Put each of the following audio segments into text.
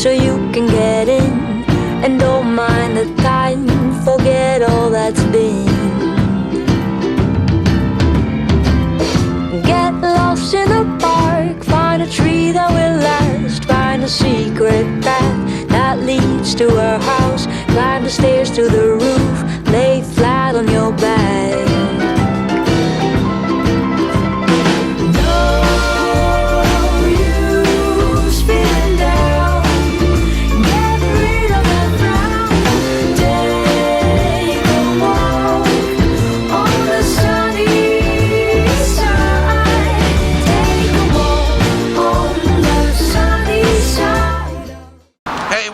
so you can get in. And don't mind the time, forget all that's been. Get lost in the park, find a tree that will last. Find a secret path that leads to our house. Climb the stairs to the roof, lay flat on your back.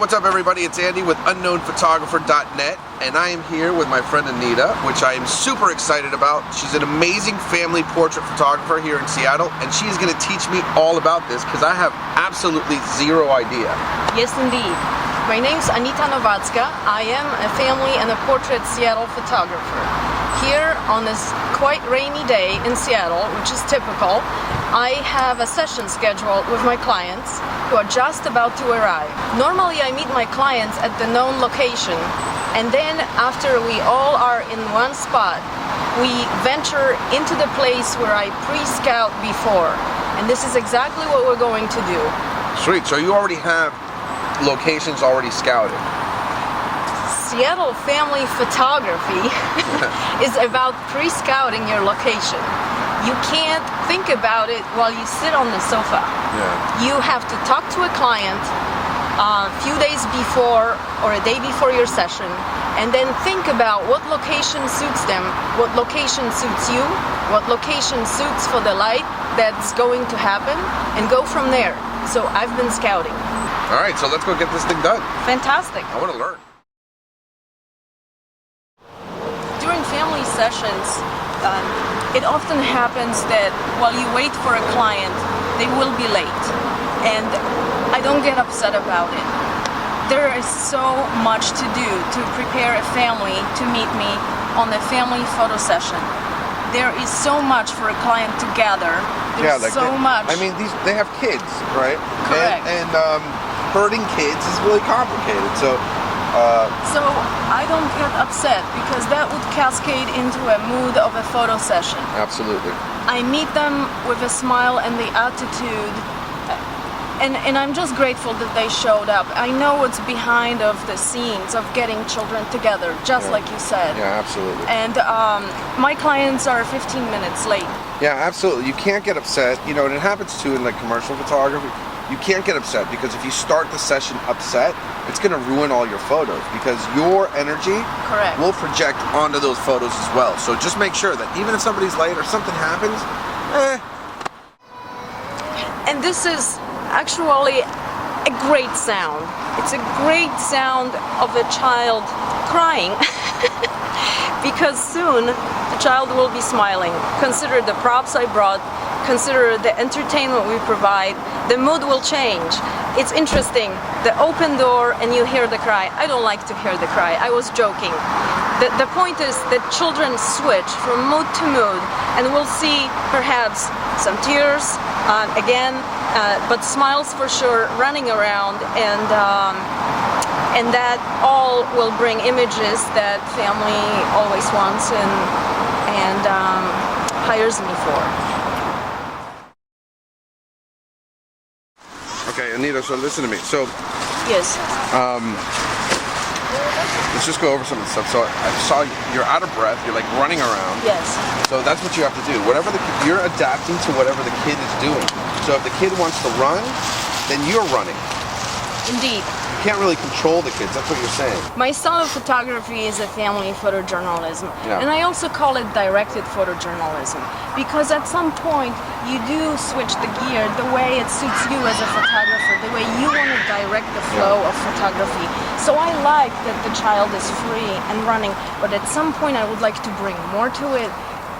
What's up, everybody? It's Andy with unknownphotographer.net, and I am here with my friend Anita, which I am super excited about. She's an amazing family portrait photographer here in Seattle, and she's going to teach me all about this because I have absolutely zero idea. Yes, indeed. My name's Anita Nowacka. I am a family and a portrait Seattle photographer. Here on this quite rainy day in Seattle, which is typical, I have a session scheduled with my clients who are just about to arrive. Normally I meet my clients at the known location, and then after we all are in one spot, we venture into the place where I pre-scout before. And this is exactly what we're going to do. Sweet, so you already have locations already scouted. Seattle family photography is about pre-scouting your location. You can't think about it while you sit on the sofa. Yeah. You have to talk to a client a few days before or a day before your session, and then think about what location suits them, what location suits you, what location suits for the light that's going to happen, and go from there. So I've been scouting. All right, so let's go get this thing done. Fantastic. I want to learn. During family sessions, it often happens that while you wait for a client, they will be late, and I don't get upset about it. There is so much to do to prepare a family to meet me on the family photo session. There is so much for a client to gather. There's much. I mean, they have kids, right? Correct. And herding kids is really complicated. So I don't get upset because that would cascade into a mood of a photo session. Absolutely. I meet them with a smile and the attitude, and I'm just grateful that they showed up. I know what's behind of the scenes of getting children together, just like you said. Yeah, absolutely. And my clients are 15 minutes late. Yeah, absolutely. You can't get upset. You know, and it happens too in like commercial photography. You can't get upset because if you start the session upset, it's going to ruin all your photos because your energy will project onto those photos as well. So just make sure that even if somebody's late or something happens, And this is actually a great sound. It's a great sound of a child crying because soon the child will be smiling. Consider the props I brought. Consider the entertainment we provide. The mood will change. It's interesting. The open door and you hear the cry. I don't like to hear the cry. I was joking. The point is that children switch from mood to mood, and we'll see perhaps some tears again, but smiles for sure, running around, and that all will bring images that family always wants and hires me for. Okay, Anita, so listen to me. So, yes. Let's just go over some of the stuff. So I saw you're out of breath. You're like running around. Yes. So that's what you have to do. You're adapting to whatever the kid is doing. So if the kid wants to run, then you're running. Indeed. You can't really control the kids. That's what you're saying. My style of photography is a family photojournalism, yeah. And I also call it directed photojournalism because at some point you do switch the gear the way it suits you as a photographer, the way you want to direct the flow of photography. So I like that the child is free and running, but at some point I would like to bring more to it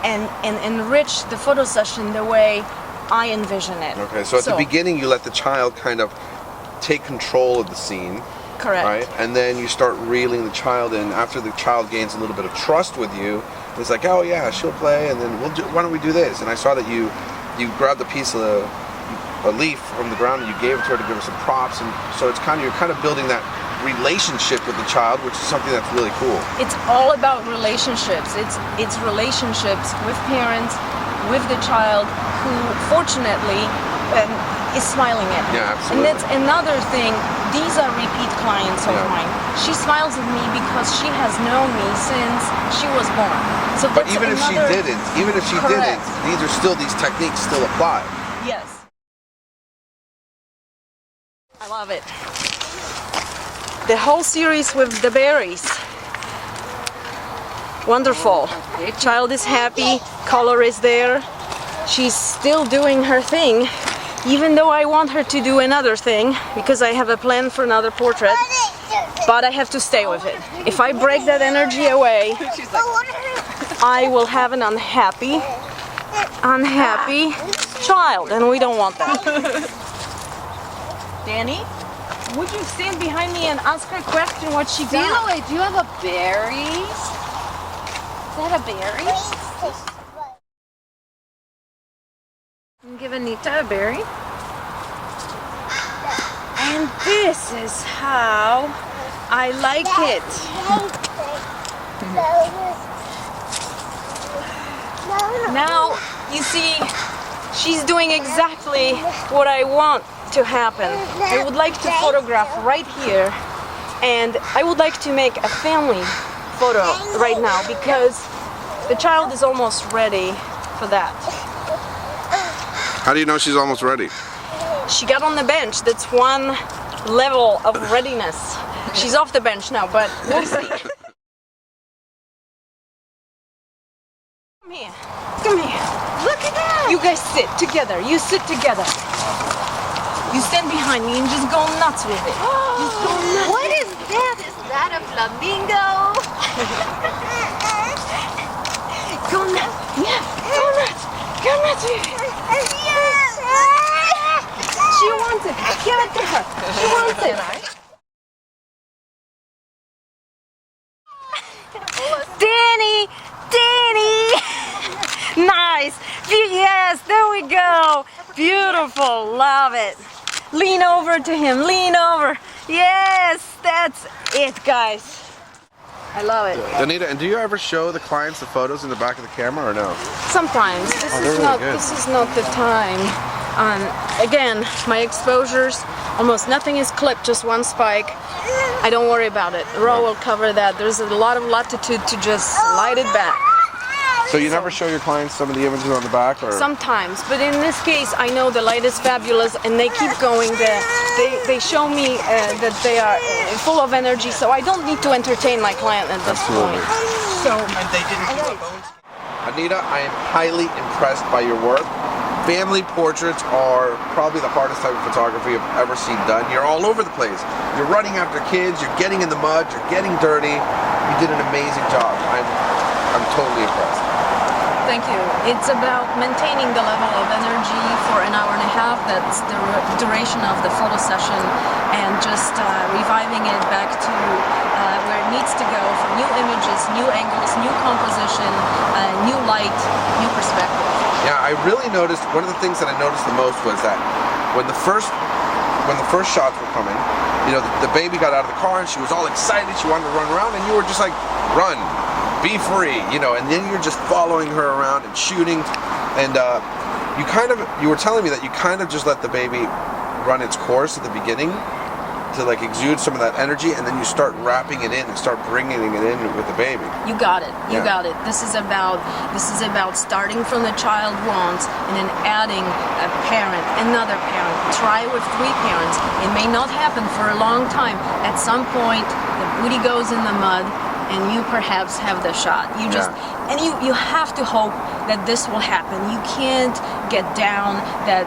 and enrich the photo session the way I envision it. Okay, so at the beginning you let the child kind of take control of the scene. Correct. Right? And then you start reeling the child in. After the child gains a little bit of trust with you, it's like, oh yeah, she'll play, and then why don't we do this? And I saw that you grabbed a piece of a leaf from the ground and you gave it to her to give her some props, and so it's kind of, you're kind of building that relationship with the child, which is something that's really cool. It's all about relationships. It's relationships with parents, with the child, who fortunately is smiling at me. Yeah, absolutely. And that's another thing. These are repeat clients of mine. She smiles at me because she has known me since she was born. So But that's even if she didn't, these techniques still apply. Yes. I love it. The whole series with the berries. Wonderful. Child is happy, color is there. She's still doing her thing, even though I want her to do another thing, because I have a plan for another portrait, but I have to stay with it. If I break that energy away, I will have an unhappy child, and we don't want that. Danny, would you stand behind me and ask her a question what she got? Do you have a berry? Is that a berry? Give Anita a berry. And this is how I like it. Now, you see, she's doing exactly what I want to happen. I would like to photograph right here, and I would like to make a family photo right now because the child is almost ready for that. How do you know she's almost ready? She got on the bench. That's one level of readiness. She's off the bench now, but we'll see. Come here. Come here. Look at that. You guys sit together. You sit together. You stand behind me and just go nuts with it. Just go nuts. What is that? Is that a flamingo? Go nuts. Yeah. Go nuts. Go nuts with it. She wants it. Give it to her. She wants it. Danny! Danny! Nice! Yes, there we go! Beautiful, love it. Lean over to him, lean over. Yes, that's it, guys. I love it. Anita, and do you ever show the clients the photos in the back of the camera or no? Sometimes. This is not the time. Again, my exposures, almost nothing is clipped, just one spike. I don't worry about it. RAW will cover that. There's a lot of latitude to just light it back. So you never show your clients some of the images on the back, or? Sometimes, but in this case, I know the light is fabulous, and they keep going. They show me that they are full of energy, so I don't need to entertain my client at this point. So, And they didn't keep a bone. Anita, I am highly impressed by your work. Family portraits are probably the hardest type of photography I've ever seen done. You're all over the place. You're running after kids, you're getting in the mud, you're getting dirty. You did an amazing job. I'm totally impressed. thank you. It's about maintaining the level of energy for an hour and a half. That's the duration of the photo session, and just reviving it back to where it needs to go for new images, new angles, new composition, new light, new perspective. Yeah, I really noticed, one of the things that I noticed the most was that when the first shots were coming, you know, the baby got out of the car and she was all excited, she wanted to run around, and you were just like, run, be free, you know, and then you're just following her around and shooting, and you were telling me that you kind of just let the baby run its course at the beginning to like exude some of that energy, and then you start wrapping it in and start bringing it in with the baby. You got it. You Yeah. got it. This is about starting from the child wants and then adding a parent, another parent. Try with 3 parents. It may not happen for a long time. At some point, the booty goes in the mud, and you perhaps have the shot. You just and you have to hope that this will happen. You can't get down that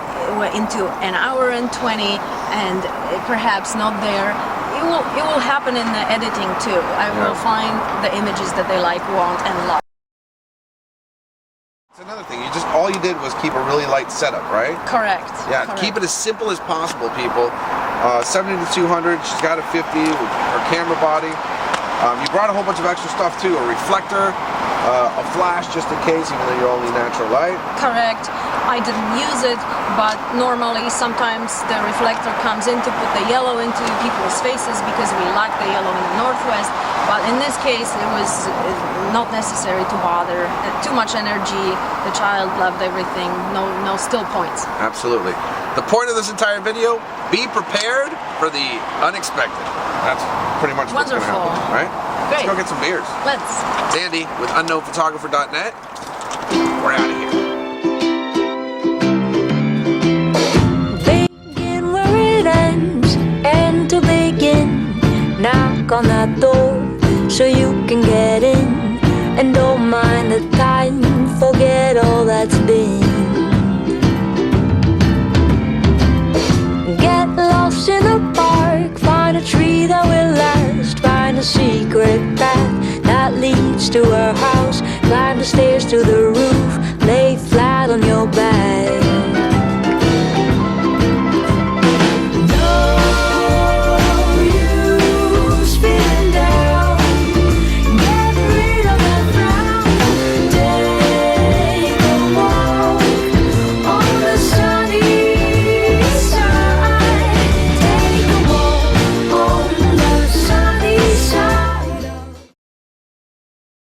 into an hour and 20 and perhaps not there. It will happen in the editing too. I will find the images that they like, want, and love. It's another thing. All you did was keep a really light setup, right? Correct. Yeah, Correct. keep it as simple as possible, people. 70 to 200. She's got a 50 with her camera body. You brought a whole bunch of extra stuff too, a reflector, a flash just in case, even though you're only natural light. Correct. I didn't use it, but normally sometimes the reflector comes in to put the yellow into people's faces because we lack the yellow in the Northwest. But in this case, it was not necessary to bother. Too much energy. The child loved everything. No still points. Absolutely. The point of this entire video: be prepared for the unexpected. That's pretty much what's going to happen, right? Great. Let's go get some beers. Let's. It's Andy with unknownphotographer.net. We're out of here. Begin where it ends, and to begin, knock on that door so you can get in. And don't mind the time, forget all that's been. Get lost in the park, find a tree that will last, find a secret path that leads to our house, climb the stairs to the roof,